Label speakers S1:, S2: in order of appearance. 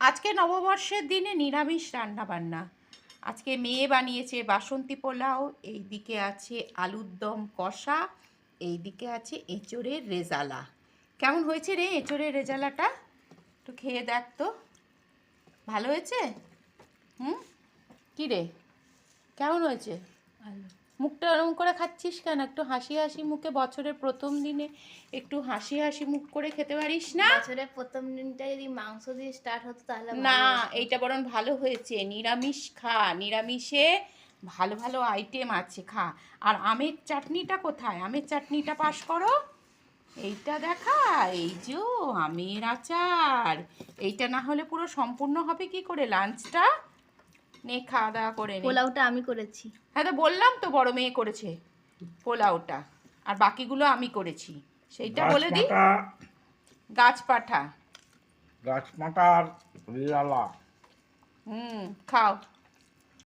S1: আজকে নববর্ষের দিনে নিরামিষ রান্না বান্না। আজকে মেয়ে বানিয়েছে বাসন্তী পোলাও, এইদিকে আছে আলুর দম কষা, এইদিকে আছে এঁচোড়ের রেজালা। কেমন হয়েছে রে এঁচোড়ের রেজালাটা? একটু খেয়ে দেখ তো, ভালো হয়েছে? হুম, কী রে, কেমন হয়েছে? মুখটা ওরম করে খাচ্ছিস কেন? একটু হাসি হাসি মুখে, বছরের প্রথম দিনে একটু হাসি হাসি মুখ করে খেতে পারিস না?
S2: বছরের প্রথম দিনটা যদি মাংস দিয়ে স্টার্ট হতো তাহলে
S1: না,
S2: ভালো হতো।
S1: এইটা বরং ভালো হয়েছে। নিরামিষ খা, নিরামিষে ভালো ভালো আইটেম আছে, খা। আর আমের চাটনিটা কোথায়? আমের চাটনিটা পাস করো। এইটা দেখা, এই যে আমের আচার। এইটা না হলে পুরো সম্পূর্ণ হবে কি করে লাঞ্চটা? নে, খাওয়া দাওয়া করে নে।
S2: পোলাওটা আমি করেছি।
S1: হ্যাঁ, তো বললাম তো বড় মেয়ে করেছে পোলাওটা, আর বাকিগুলো আমি করেছি। সেইটা বলে দি।
S3: গাছপাতা
S1: গাছ পাঠা।
S3: গাছপাতার রেজালা।
S1: খাও।